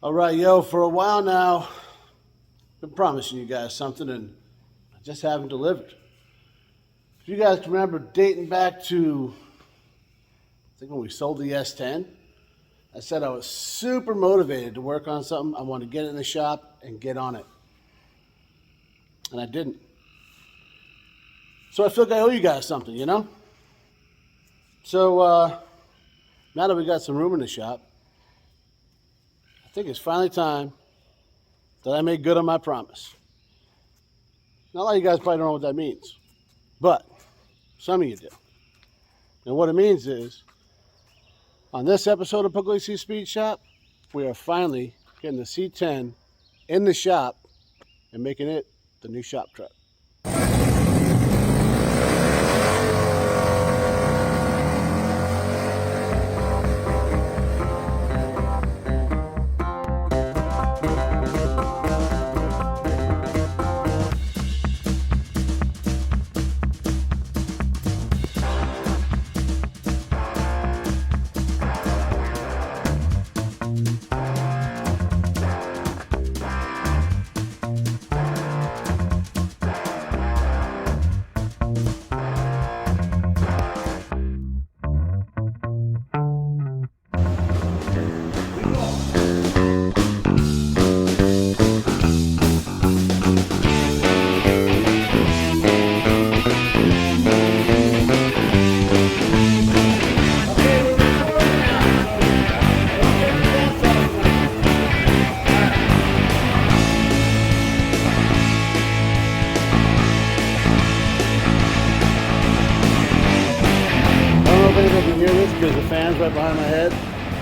All right, yo, for a while now, been promising you guys something and I just haven't delivered. If you guys can remember dating back to, I think when we sold the S10, I said I was super motivated to work on something. I wanted to get it in the shop and get on it. And I didn't. So I feel like I owe you guys something, you know? So now that we got some room in the shop, I think it's finally time that I make good on my promise. Now, a lot of you guys probably don't know what that means, but some of you do. And what it means is, on this episode of Pugliese Speed Shop, we are finally getting the C10 in the shop and making it the new shop truck. I can hear this because the fan's right behind my head.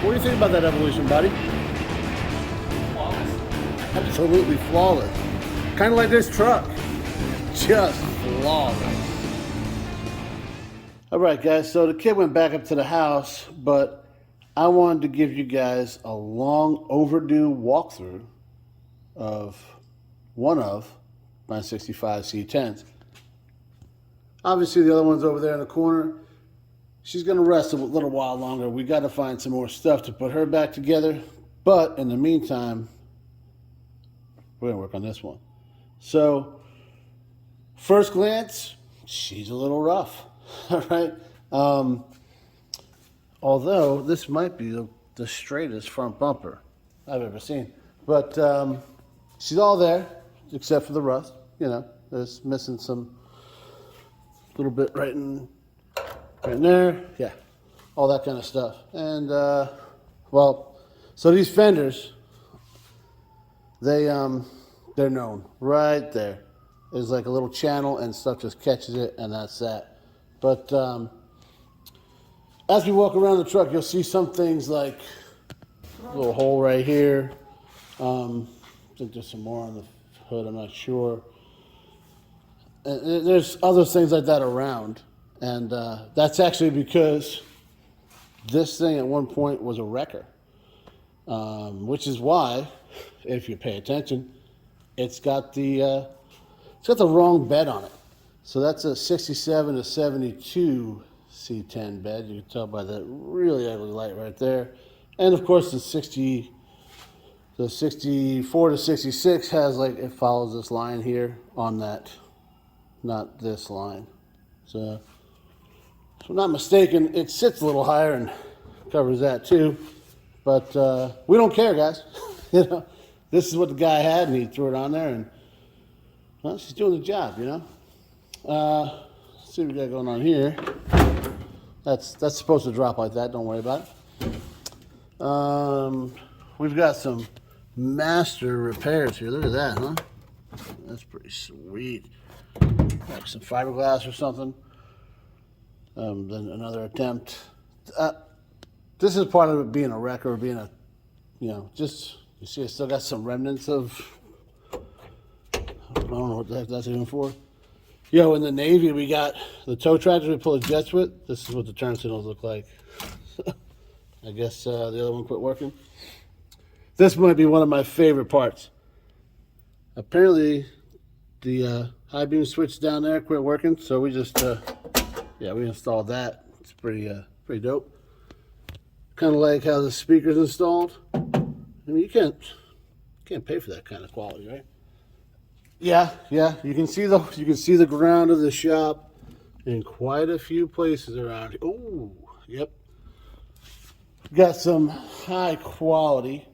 What do you think about that evolution, buddy? Flawless. Absolutely flawless. Kind of like this truck. Just flawless. All right, guys, so the kid went back up to the house, but I wanted to give you guys a long overdue walkthrough of one of my 65 C10s. Obviously, the other one's over there in the corner. She's going to rest a little while longer. We got to find some more stuff to put her back together. But in the meantime, we're going to work on this one. So, first glance, she's a little rough. All right. Although this might be the straightest front bumper I've ever seen. But she's all there, except for the rust. You know, there's missing some little bit right in there, yeah, all that kind of stuff. And, well, so these fenders, they're known right there. There's like a little channel and stuff just catches it, and that's that. But as we walk around the truck, you'll see some things like a little hole right here. I think there's some more on the hood, I'm not sure. And there's other things like that around. And that's actually because this thing at one point was a wrecker, which is why, if you pay attention, it's got the wrong bed on it. So that's a 67 to 72 C10 bed. You can tell by that really ugly light right there. And of course, the 64 to 66 has it follows this line here on that, not this line. So. If I'm not mistaken, it sits a little higher and covers that too. But we don't care, guys. You know, this is what the guy had, and he threw it on there, and well, she's doing the job. You know. Let's see what we got going on here. That's supposed to drop like that. Don't worry about it. We've got some master repairs here. Look at that, huh? That's pretty sweet. Like some fiberglass or something. Then another attempt. This is part of it being a wrecker, being a, just, you see I still got some remnants of, I don't know what the heck that's even for. In the Navy, we got the tow tractors we pull the jets with. This is what the turn signals look like. I guess the other one quit working. This might be one of my favorite parts. Apparently, the high beam switch down there quit working, so we just, we installed that. It's pretty dope. Kind of like how the speaker's installed. I mean, you can't pay for that kind of quality, right? Yeah, yeah. You can see the ground of the shop in quite a few places around here. Oh, yep. Got some high quality.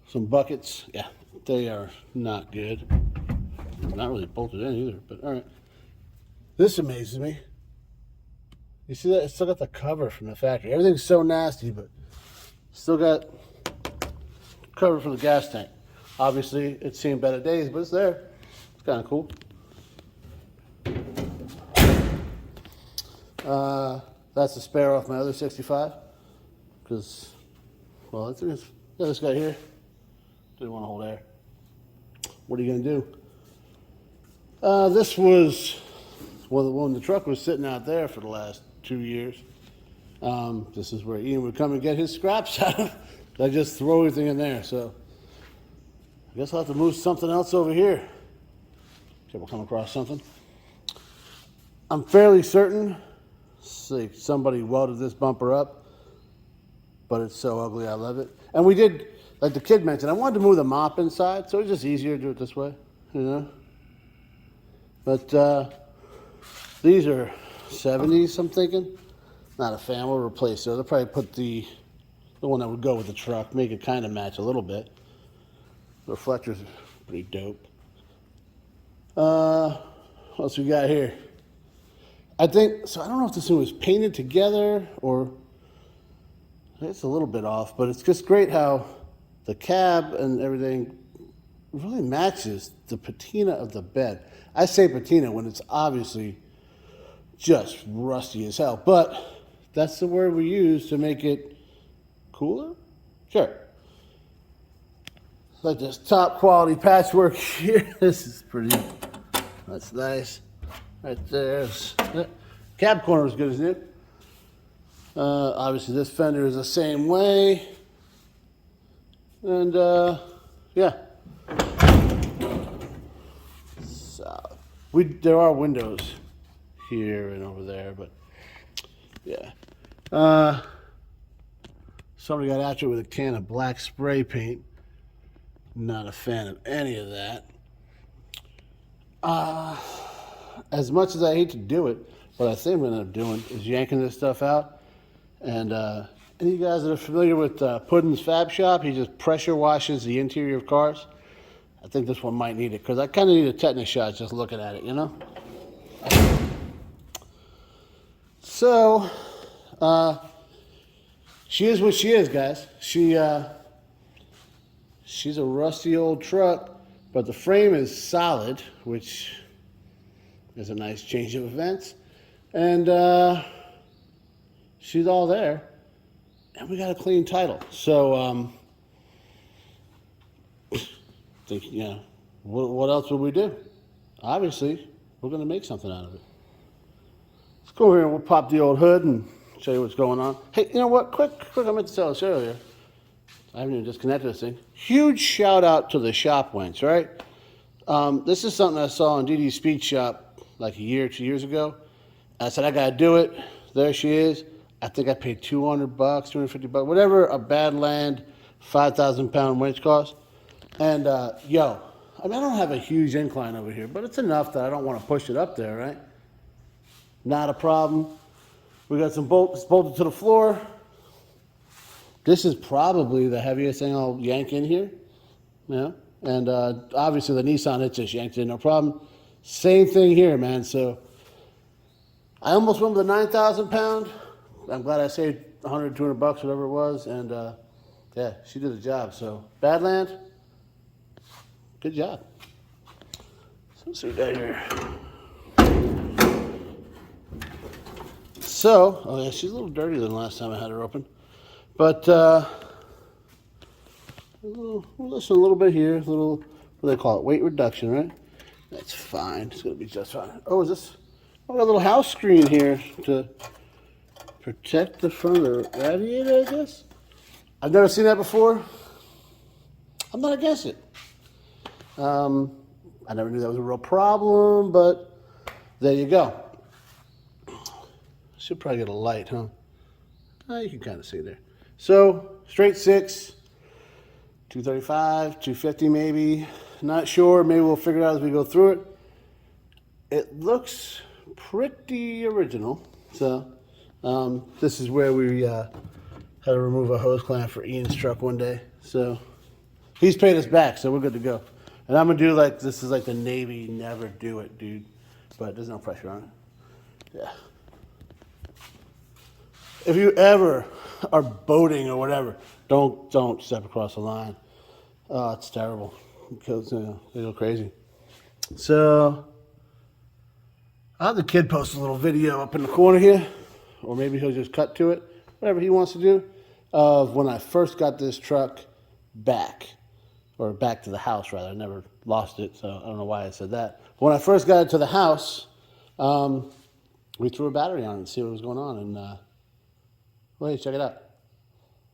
Some buckets. Yeah, they are not good. Not really bolted in either, but all right. This amazes me. You see that? It's still got the cover from the factory. Everything's so nasty, but still got cover for the gas tank. Obviously, it's seen better days, but it's there. It's kind of cool. That's a spare off my other 65. Because, well, this guy here didn't want to hold air. What are you going to do? This was, well, when the truck was sitting out there for the last 2 years. This is where Ian would come and get his scraps out of. I just throw everything in there, so I guess I'll have to move something else over here. Okay, we'll come across something. I'm fairly certain somebody welded this bumper up, but it's so ugly I love it. And we did, like the kid mentioned, I wanted to move the mop inside, so it's just easier to do it this way, you know? But these are 70s, I'm thinking. Not a fan, we'll replace those. They'll probably put the one that would go with the truck, make it kind of match a little bit. The reflectors are pretty dope. What else we got here? I think, so I don't know if this one was painted together or it's a little bit off, but it's just great how the cab and everything really matches the patina of the bed. I say patina when it's obviously just rusty as hell, but that's the word we use to make it cooler? Sure. Like this top quality patchwork here. This is pretty, that's nice. Right there. Cab corner is good as new. Obviously this fender is the same way. And yeah. So there are windows here and over there, but yeah. Somebody got after it with a can of black spray paint. Not a fan of any of that. As much as I hate to do it, what I think I'm going to end up doing is yanking this stuff out. And any of you guys that are familiar with Puddin's Fab Shop, he just pressure washes the interior of cars. I think this one might need it because I kind of need a tetanus shot just looking at it, you know? So, she is what she is, guys. She's a rusty old truck, but the frame is solid, which is a nice change of events. And she's all there, and we got a clean title. So, think, you know, what else would we do? Obviously, we're going to make something out of it. Let's go over here and we'll pop the old hood and show you what's going on. Hey, you know what? Quick, I meant to tell us earlier. I haven't even disconnected this thing. Huge shout out to the shop wench, right? This is something I saw in Dee Dee's Speed Shop like a year, 2 years ago. I said, I got to do it. There she is. I think I paid $200, $250, whatever a Badland 5,000 pound winch costs. And yo, I mean, I don't have a huge incline over here, but it's enough that I don't want to push it up there, right? Not a problem. We got some bolts bolted to the floor. This is probably the heaviest thing I'll yank in here. Yeah. And obviously the Nissan, it just yanked in, no problem. Same thing here, man. So I almost went with a 9,000 pound. I'm glad I saved 100, $200, whatever it was. And yeah, she did the job. So Badland, good job. So let's see what we got here. So, oh yeah, she's a little dirtier than last time I had her open. But we'll listen a little bit here, a little, what do they call it, weight reduction, right? That's fine, it's gonna be just fine. Oh, is this, oh, we got a little house screen here to protect the front of the radiator, I guess? I've never seen that before. I'm not against it. I never knew that was a real problem, but there you go. Should probably get a light, huh? You can kind of see there. So, straight 6, 235, 250 maybe. Not sure. Maybe we'll figure it out as we go through it. It looks pretty original. So this is where we had to remove a hose clamp for Ian's truck one day. So he's paid us back, so we're good to go. And I'm gonna do like, this is like the Navy never do it, dude. But there's no pressure on it. Yeah. If you ever are boating or whatever, don't step across the line. Oh, it's terrible because they go crazy. So I'll have the kid post a little video up in the corner here, or maybe he'll just cut to it, whatever he wants to do, of when I first got this truck back, or back to the house rather. I never lost it, so I don't know why I said that. But when I first got it to the house, we threw a battery on it and see what was going on, and wait, check it out.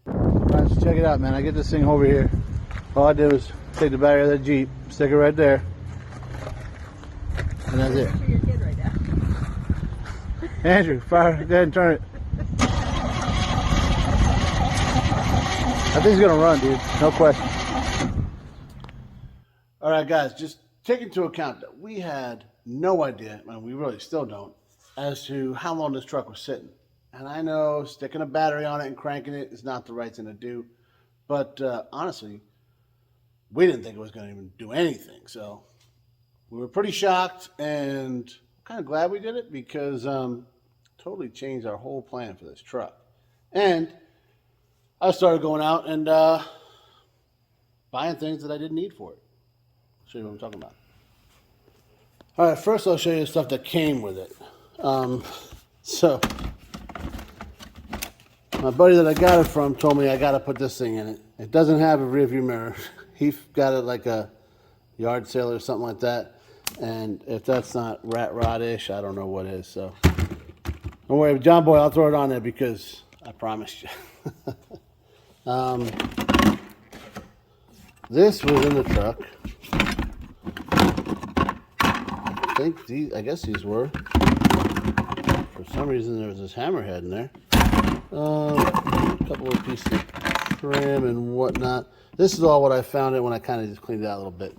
All right, so check it out, man. I get this thing over here. All I did was take the battery out of the Jeep, stick it right there, and that's it. For your kid right now. Andrew, fire, go ahead and turn it. I think he's gonna run, dude. No question. All right, guys, just take into account that we had no idea, and we really still don't, as to how long this truck was sitting. And I know sticking a battery on it and cranking it is not the right thing to do, but honestly, we didn't think it was going to even do anything. So we were pretty shocked and kind of glad we did it because totally changed our whole plan for this truck. And I started going out and buying things that I didn't need for it. Show you what I'm talking about. All right, first I'll show you the stuff that came with it. So my buddy that I got it from told me I got to put this thing in it. It doesn't have a rear view mirror. He got it like a yard sale or something like that. And if that's not rat rod-ish, I don't know what is. So don't worry, John Boy, I'll throw it on there because I promised you. This was in the truck. I guess these were. For some reason, there was this hammerhead in there. A couple of pieces of trim and whatnot. This is all what I found it when I kind of just cleaned it out a little bit.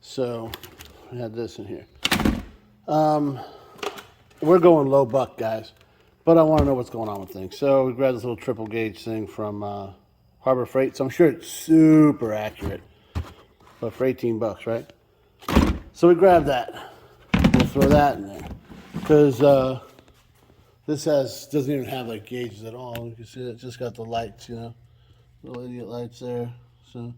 So I had this in here. We're going low buck, guys, but I want to know what's going on with things. So we grabbed this little triple gauge thing from Harbor Freight. So I'm sure it's super accurate, but for 18 bucks, right? So we grabbed that. We'll throw that in there because this doesn't even have like gauges at all. You can see it just got the lights, you know, little idiot lights there. So,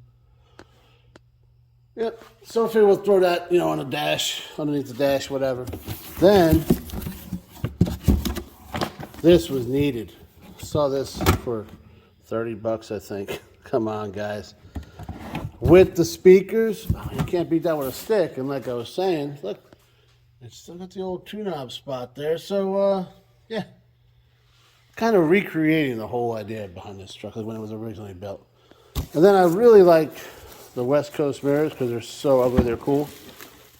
yep. So I figure we'll throw that, you know, on a dash, underneath the dash, whatever. Then this was needed. Saw this for 30 bucks, I think. Come on, guys. With the speakers, oh, you can't beat that with a stick. And like I was saying, look, it's still got the old two-knob spot there. So, yeah, kind of recreating the whole idea behind this truck like when it was originally built. And then I really like the West Coast mirrors because they're so ugly, they're cool.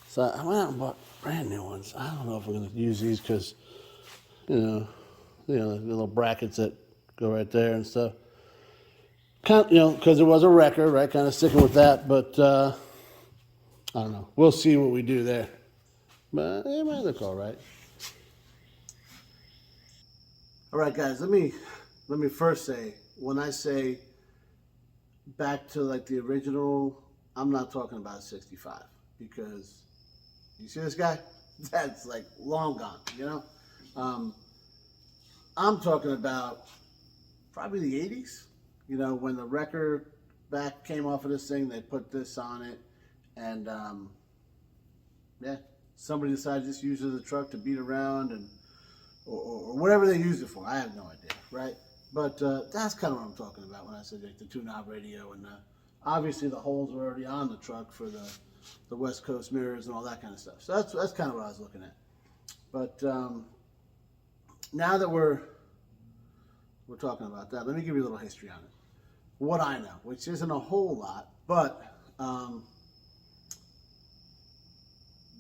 So I went out and bought brand new ones. I don't know if I'm going to use these because, you know, the little brackets that go right there and stuff. Kind of, you know, because it was a wrecker, right? Kind of sticking with that, but I don't know. We'll see what we do there. But it might look all right. All right, guys. Let me first say, when I say back to like the original, I'm not talking about 65 because you see this guy? That's like long gone. You know, I'm talking about probably the 80s. You know, when the wrecker back came off of this thing, they put this on it, and yeah, somebody decided to just use it as a truck to beat around and or whatever they used it for. I have no idea, right? But that's kind of what I'm talking about when I said like the two-knob radio, and obviously the holes were already on the truck for the West Coast mirrors and all that kind of stuff. So that's kind of what I was looking at. But now that we're talking about that, let me give you a little history on it. What I know, which isn't a whole lot, but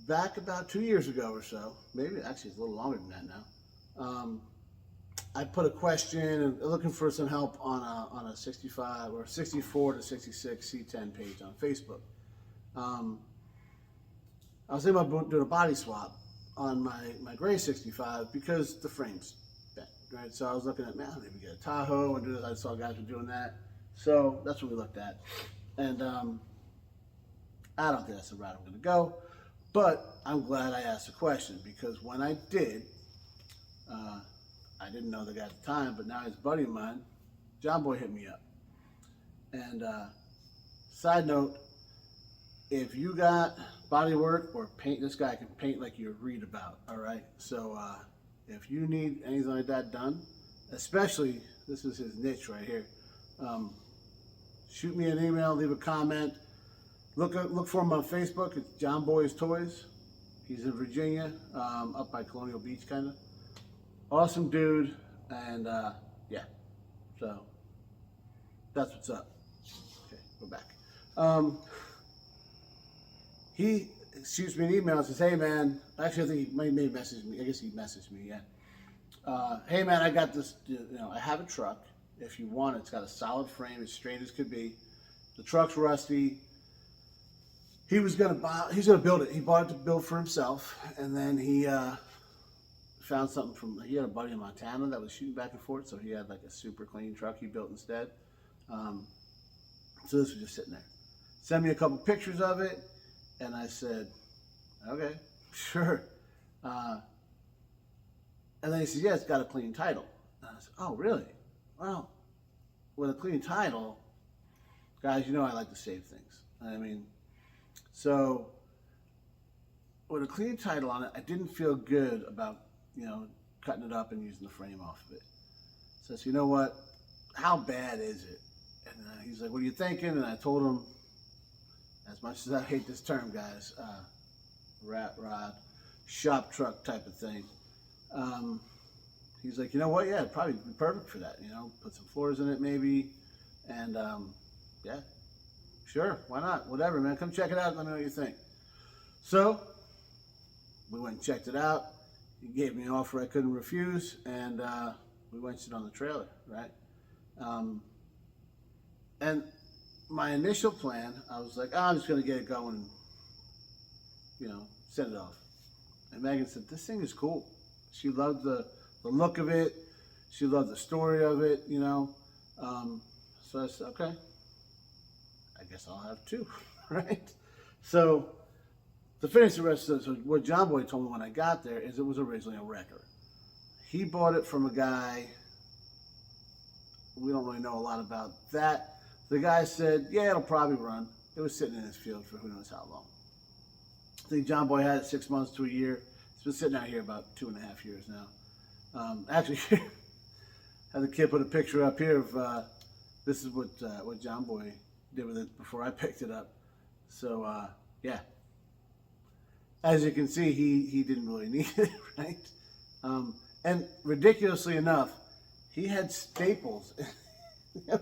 back about 2 years ago or so, maybe actually it's a little longer than that now, I put a question and looking for some help on a 65 or 64 to 66 C10 page on Facebook. I was thinking about doing a body swap on my gray 65 because the frame's bent, right? So I was looking at, man, maybe get a Tahoe and do this. I saw guys were doing that. So that's what we looked at. And I don't think that's the route I'm going to go. But I'm glad I asked the question because when I did, I didn't know the guy at the time, but now his buddy of mine, John Boy, hit me up. And side note, if you got body work or paint, this guy can paint like you read about, all right? So if you need anything like that done, especially, this is his niche right here, shoot me an email, leave a comment. Look for him on Facebook. It's John Boy's Toys. He's in Virginia, up by Colonial Beach, kind of. Awesome dude, and yeah, so that's what's up. Okay, we're back. He shoots me an email and says, hey man, actually I think he may message me, I guess he messaged me, yeah. Hey man, I got this, I have a truck. If you want it, it's got a solid frame, as straight as could be. The truck's rusty. He's gonna build it. He bought it to build for himself, and then he found something he had a buddy in Montana that was shooting back and forth, so he had like a super clean truck he built instead. So this was just sitting there. Send me a couple pictures of it, and I said, okay, sure. And then he said, yeah, it's got a clean title. And I said, oh, really? Well, with a clean title, guys, you know I like to save things. I mean, so with a clean title on it, I didn't feel good about, cutting it up and using the frame off of it. So I said, you know what? How bad is it? And he's like, what are you thinking? And I told him, as much as I hate this term, guys, rat rod, shop truck type of thing. He's like, you know what? Yeah, it'd probably be perfect for that. Put some floors in it maybe. And yeah, sure, why not? Whatever, man. Come check it out. Let me know what you think. So we went and checked it out. He gave me an offer I couldn't refuse, and we went and sit on the trailer, right? And my initial plan, I was like, I'm just going to get it going and, send it off. And Megan said, this thing is cool. She loved the look of it. She loved the story of it, So I said, okay, I guess I'll have two, right? So to finish the rest of this, what John Boy told me when I got there is it was originally a wrecker. He bought it from a guy, we don't really know a lot about that. The guy said, yeah, it'll probably run. It was sitting in his field for who knows how long. I think John Boy had it 6 months to a year. It's been sitting out here about 2.5 years now. Actually, had the kid put a picture up here of, this is what John Boy did with it before I picked it up. So, yeah. As you can see, he didn't really need it, right? And ridiculously enough, he had staples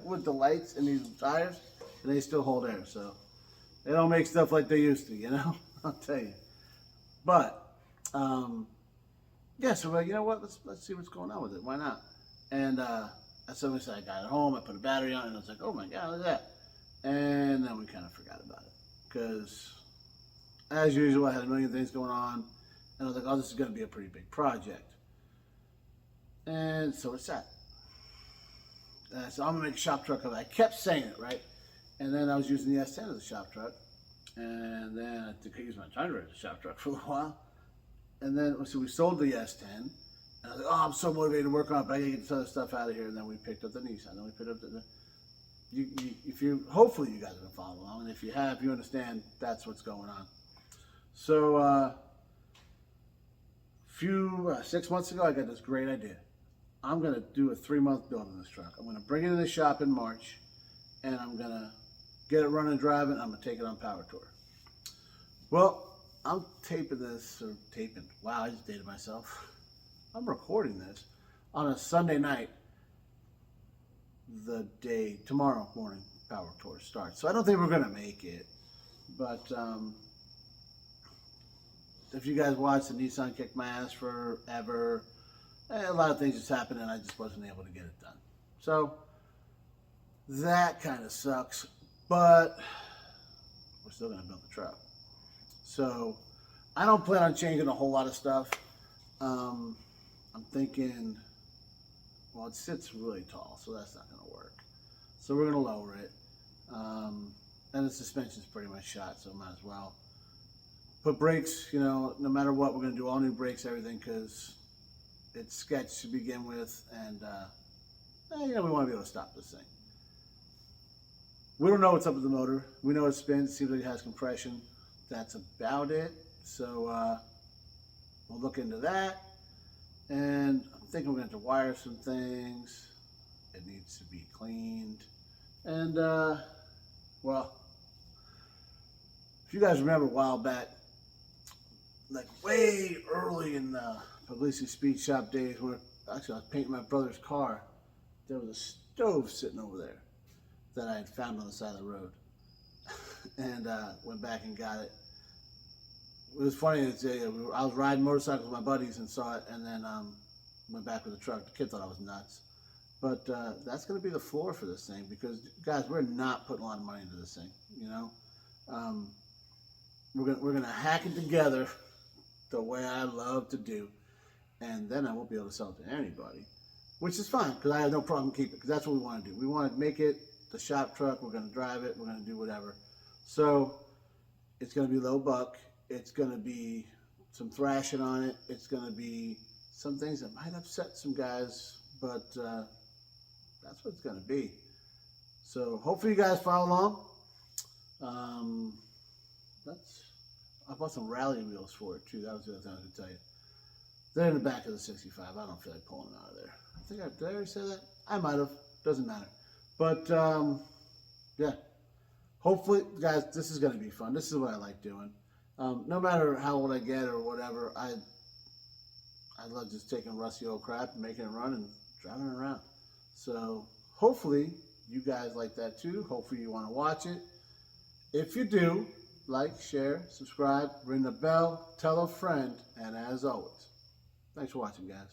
with the lights and these tires, and they still hold air. So they don't make stuff like they used to, I'll tell you. But yeah, so you know what? Let's see what's going on with it. Why not? And so I got it home. I put a battery on it, and I was like, oh my god, look at that. And then we kind of forgot about it because, as usual, I had a million things going on, and I was like, oh, this is going to be a pretty big project. And so it's that. So I'm going to make a shop truck of it. I kept saying it, right? And then I was using the S10 as a shop truck. And then I think I used my Tundra as a shop truck for a while. And then, so we sold the S10. And I was like, oh, I'm so motivated to work on it, but I got to get this other stuff out of here. And then we picked up the Nissan. Then we picked up hopefully you guys are going to follow along. And if you have, you understand that's what's going on. So, 6 months ago, I got this great idea. I'm going to do a 3-month build on this truck. I'm going to bring it in the shop in March, and I'm going to get it running and driving. I'm going to take it on Power Tour. Well, I'm taping this, wow, I just dated myself. I'm recording this on a Sunday night, tomorrow morning, Power Tour starts. So I don't think we're going to make it, but if you guys watch the Nissan Kick My Ass Forever, And a lot of things just happened and I just wasn't able to get it done. So that kind of sucks, but we're still going to build the truck. So I don't plan on changing a whole lot of stuff. I'm thinking, well, it sits really tall, so that's not going to work. So we're going to lower it. And the suspension's pretty much shot, so might as well. Put brakes, you know, no matter what, we're going to do all new brakes, everything, because it's sketched to begin with, and, you know, we want to be able to stop this thing. We don't know what's up with the motor. We know it spins. It seems like it has compression. That's about it. So we'll look into that. And I'm thinking we're going to have to wire some things. It needs to be cleaned. And, well, if you guys remember a while back, like way early in the Pugliese Speed Shop days, where actually I was painting my brother's car, there was a stove sitting over there that I had found on the side of the road. And went back and got it. It was funny, I was riding motorcycles with my buddies and saw it, and then went back with the truck. The kid thought I was nuts. But that's going to be the floor for this thing, because, guys, we're not putting a lot of money into this thing, you know? We're gonna hack it together the way I love to do, and then I won't be able to sell it to anybody, which is fine, because I have no problem keeping it, because that's what we want to do. We want to make it the shop truck. We're going to drive it. We're going to do whatever. So it's going to be low buck. It's going to be some thrashing on it. It's going to be some things that might upset some guys, but that's what it's going to be. So hopefully you guys follow along. I bought some rally wheels for it too. That was the other thing I was going to tell you. They're in the back of the 65. I don't feel like pulling them out of there. Did I already say that? I might have. Doesn't matter. But yeah. Hopefully, guys, this is going to be fun. This is what I like doing. No matter how old I get or whatever, I love just taking rusty old crap and making it run and driving it around. So hopefully you guys like that too. Hopefully you want to watch it. If you do, like, share, subscribe, ring the bell, tell a friend, and as always, thanks for watching, guys.